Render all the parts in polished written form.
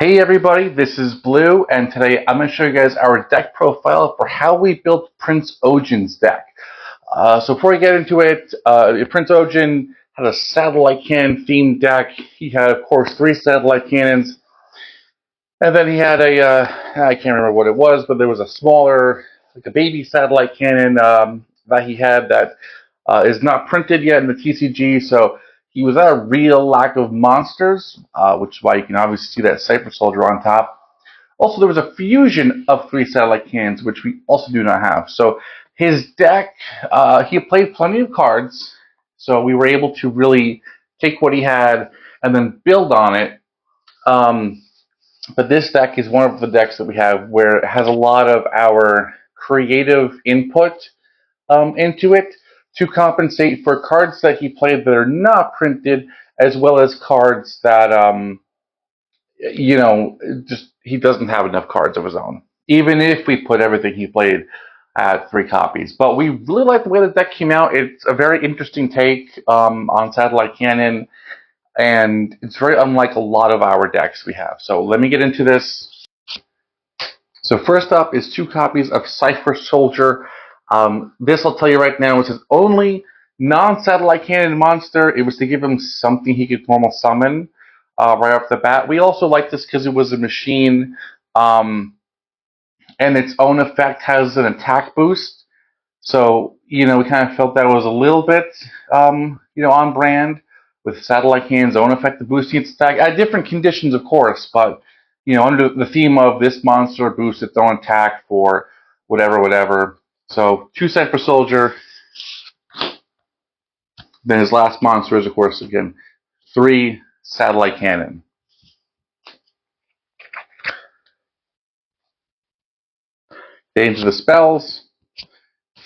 Hey everybody, this is Blue, and today I'm going to show you guys our deck profile for how we built Prince Ojin's deck. So before we get into it, Prince Ojin had a satellite cannon themed deck. He had, of course, 3 satellite cannons, and then he had I can't remember what it was, but there was a smaller, like a baby satellite cannon that he had that is not printed yet in the TCG, so he was at a real lack of monsters, which is why you can obviously see that Cypher Soldier on top. Also, there was a fusion of 3 satellite cannons, which we also do not have. So his deck, he played plenty of cards, so we were able to really take what he had and then build on it. But this deck is one of the decks that we have where it has a lot of our creative input into it to compensate for cards that he played that are not printed, as well as cards that just he doesn't have enough cards of his own. Even if we put everything he played at 3 copies, but we really like the way the deck came out. It's a very interesting take on Satellite Cannon, and it's very unlike a lot of our decks we have. So let me get into this. So first up is 2 copies of Cypher Soldier. This I'll tell you right now is his only non-satellite cannon monster. It was to give him something he could normal summon right off the bat. We also like this because it was a machine, and its own effect has an attack boost. So we kind of felt that it was a little bit on brand with satellite cannon's own effect of boosting its attack at different conditions, of course, but under the theme of this monster boosts its own attack for whatever. So 2 Cypher Soldier. Then his last monster is, of course, again, 3 satellite cannon. Into the spells.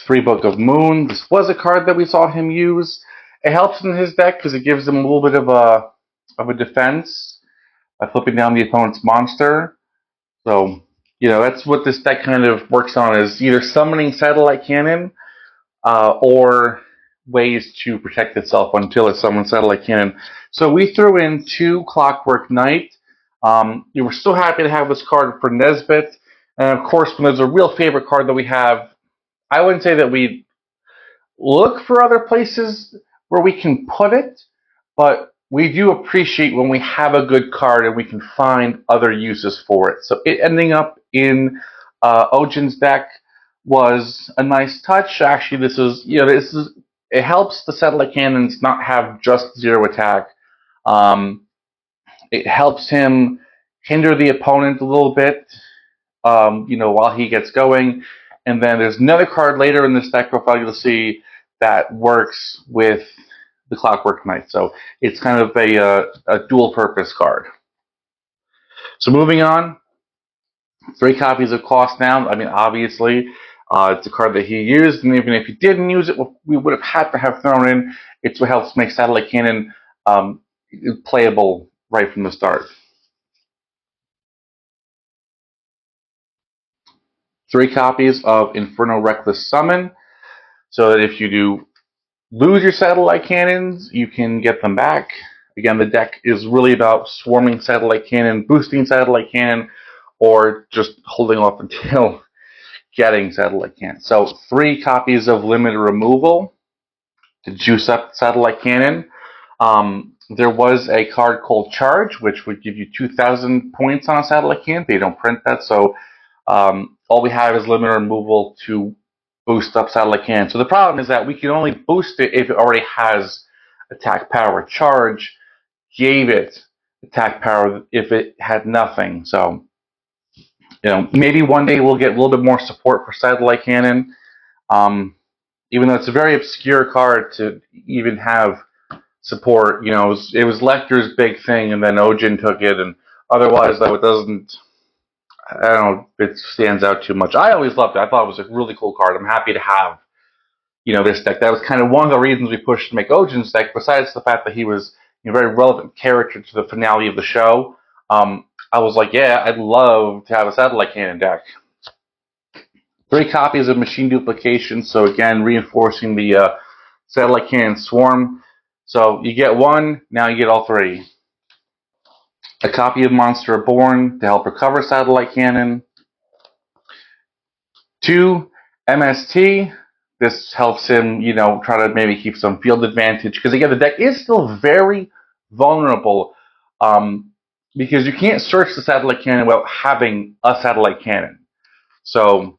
3 Book of Moon. This was a card that we saw him use. It helps in his deck because it gives him a little bit of a defense by flipping down the opponent's monster. So, that's what this deck kind of works on, is either summoning satellite cannon or ways to protect itself until it summons satellite cannon. So we threw in 2 Clockwork Knight. We were so happy to have this card for Nesbit. And of course, when there's a real favorite card that we have, I wouldn't say that we look for other places where we can put it, but we do appreciate when we have a good card and we can find other uses for it. So it ending up in Ojin's deck was a nice touch. Actually, this is it helps the satellite cannons not have just 0 attack. It helps him hinder the opponent a little bit, while he gets going. And then there's another card later in this deck profile you'll see that works with the Clockwork Knight. So it's kind of a dual-purpose card. So moving on, 3 copies of Cost Down. I mean, obviously, it's a card that he used, and even if he didn't use it, we would have had to have thrown in. It's what helps make Satellite Cannon playable right from the start. 3 copies of Inferno Reckless Summon, so that if you do lose your satellite cannons, you can get them back. Again, the deck is really about swarming satellite cannon, boosting satellite cannon, or just holding off until getting satellite cannon. So 3 copies of Limited Removal to juice up satellite cannon. There was a card called Charge, which would give you 2,000 points on a satellite cannon. They don't print that, so all we have is Limited Removal to boost up satellite cannon. So the problem is that we can only boost it if it already has attack power. Charge gave it attack power if it had nothing. So, maybe one day we'll get a little bit more support for satellite cannon. Even though it's a very obscure card to even have support, it was Lecter's big thing, and then Ojin took it, and otherwise, though, it doesn't. I don't know if it stands out too much. I always loved it. I thought it was a really cool card. I'm happy to have, this deck. That was kind of one of the reasons we pushed to make Ojin's deck, besides the fact that he was a very relevant character to the finale of the show. I was like, yeah, I'd love to have a satellite cannon deck. 3 copies of Machine Duplication, so again, reinforcing the satellite cannon swarm. So you get 1, now you get all 3. A copy of Monster Reborn to help recover Satellite Cannon. 2, MST. This helps him, try to maybe keep some field advantage. Because again, the deck is still very vulnerable. Because you can't search the Satellite Cannon without having a Satellite Cannon. So,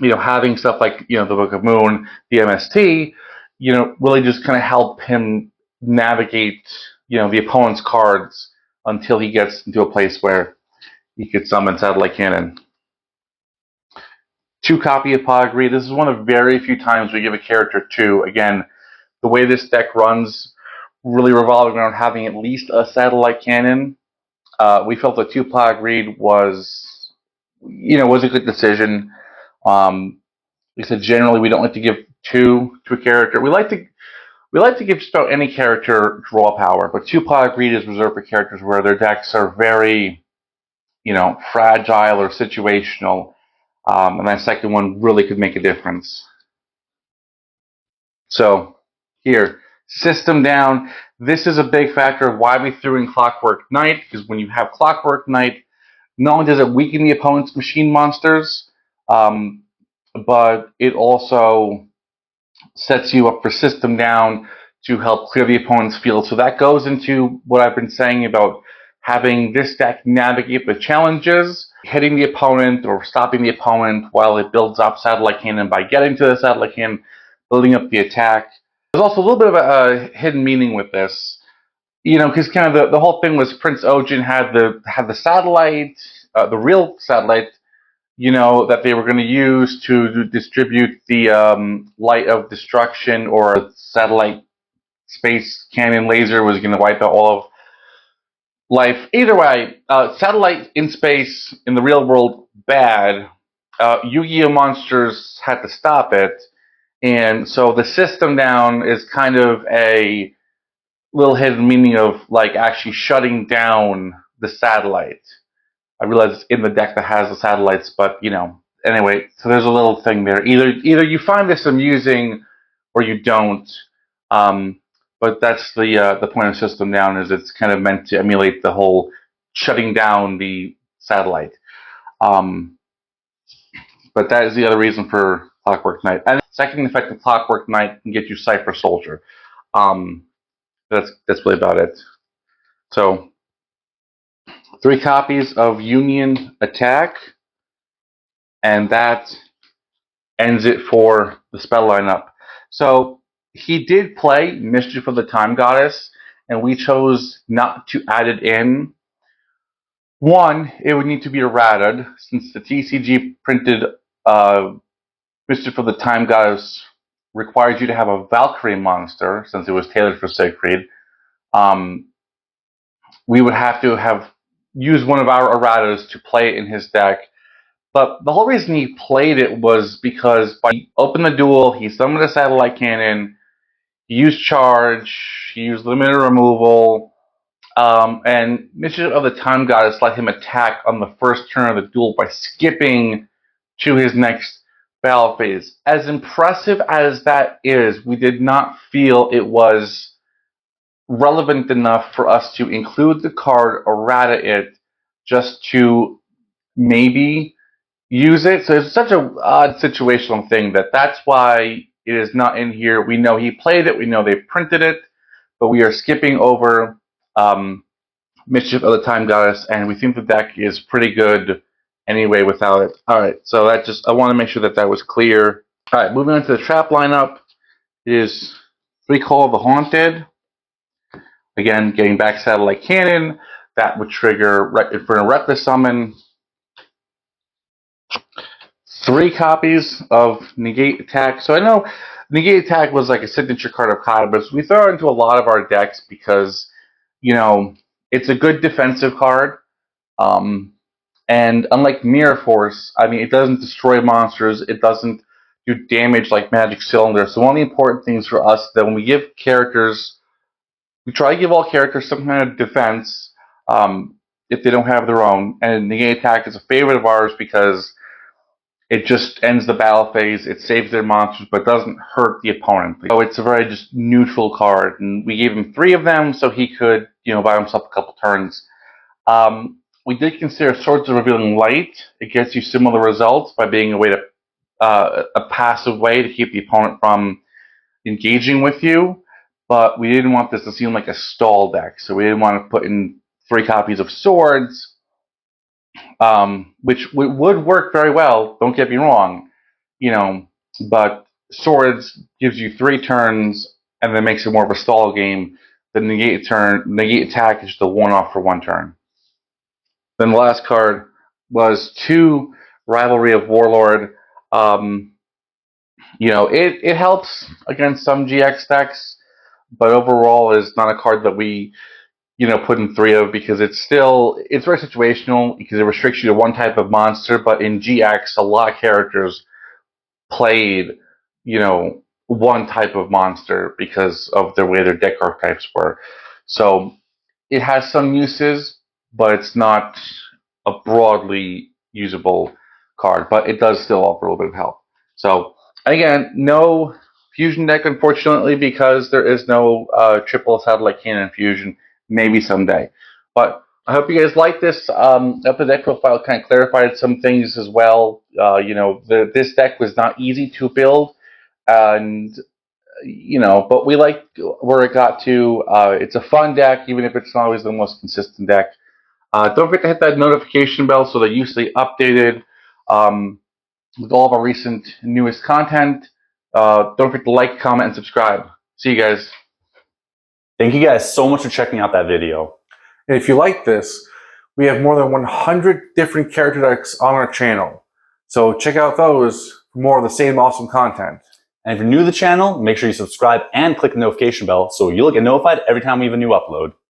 having stuff like, the Book of Moon, the MST, really just kind of help him navigate, the opponent's cards until he gets into a place where he could summon Satellite Cannon. 2 copy of Pogri. This is one of very few times we give a character 2. Again, the way this deck runs, really revolving around having at least a Satellite Cannon. We felt that 2 Pogri was a good decision. We said generally we don't like to give 2 to a character. We like to give just about any character draw power, but 2 Pogri is reserved for characters where their decks are very, fragile or situational. And that second one really could make a difference. So, here, system down. This is a big factor of why we threw in Clockwork Knight, because when you have Clockwork Knight, not only does it weaken the opponent's machine monsters, but it also sets you up for system down to help clear the opponent's field. So that goes into what I've been saying about having this deck navigate the challenges, hitting the opponent or stopping the opponent while it builds up Satellite Cannon by getting to the Satellite Cannon, building up the attack. There's also a little bit of a hidden meaning with this, because kind of the whole thing was Prince Ojin had the satellite, the real satellite, that they were going to use to distribute the light of destruction, or satellite space cannon laser was going to wipe out all of life. Either way, satellite in space, in the real world, bad. Yu-Gi-Oh! Monsters had to stop it. And so the system down is kind of a little hidden meaning of like actually shutting down the satellite. I realize it's in the deck that has the satellites, but anyway, so there's a little thing there. Either you find this amusing or you don't. But that's the point of system down, is it's kind of meant to emulate the whole shutting down the satellite. But that is the other reason for Clockwork Knight. And second effect of Clockwork Knight can get you Cypher Soldier. That's really about it. So 3 copies of Union Attack, and that ends it for the spell lineup. So he did play Mischief of the Time Goddess, and we chose not to add it in. One, it would need to be errated, since the TCG printed Mischief of the Time Goddess requires you to have a Valkyrie monster, since it was tailored for Siegfried. We would have to have used one of our erratas to play it in his deck. But the whole reason he played it was because by open the duel, he summoned a Satellite Cannon, he used charge, he used limited removal, and Mischief of the Time Goddess let him attack on the first turn of the duel by skipping to his next battle phase. As impressive as that is, we did not feel it was relevant enough for us to include the card, errata it, just to maybe use it. So it's such an odd situational thing that's why it is not in here. We know he played it, we know they printed it, but we are skipping over Mischief of the Time Goddess, and we think the deck is pretty good anyway without it. Alright, so I want to make sure that was clear. Alright, moving on to the trap lineup is Recall of the Haunted. Again, getting back Satellite Cannon, that would trigger Infernal Reckless Summon. 3 copies of Negate Attack. So I know Negate Attack was like a signature card of Kata, but we throw it into a lot of our decks because, it's a good defensive card. And unlike Mirror Force, it doesn't destroy monsters, it doesn't do damage like Magic Cylinder. So one of the important things for us is that when we give characters, we try to give all characters some kind of defense if they don't have their own. And Negate Attack is a favorite of ours because it just ends the battle phase, it saves their monsters, but doesn't hurt the opponent. So it's a very just neutral card. And we gave him 3 of them so he could, buy himself a couple turns. We did consider Swords of Revealing Light. It gets you similar results by being a passive way to keep the opponent from engaging with you, but we didn't want this to seem like a stall deck, so we didn't want to put in 3 copies of Swords, which would work very well, don't get me wrong, but Swords gives you 3 turns and then makes it more of a stall game. The negate attack is just a one-off for 1 turn. Then the last card was 2 Rivalry of Warlord. It helps against some GX decks, but overall is not a card that we put in 3 of, because it's very situational, because it restricts you to 1 type of monster, but in GX a lot of characters played 1 type of monster because of the way their deck archetypes were. So it has some uses, but it's not a broadly usable card, but it does still offer a little bit of help. So again, no fusion deck, unfortunately, because there is no triple satellite cannon fusion. Maybe someday. But I hope you guys like this. The deck profile kind of clarified some things as well. This deck was not easy to build, and but we liked where it got to. It's a fun deck, even if it's not always the most consistent deck. Don't forget to hit that notification bell so that you stay updated with all of our recent newest content. Don't forget to like, comment, and subscribe. See you guys. Thank you guys so much for checking out that video. And if you like this, we have more than 100 different character decks on our channel. So check out those for more of the same awesome content. And if you're new to the channel, make sure you subscribe and click the notification bell so you'll get notified every time we have a new upload.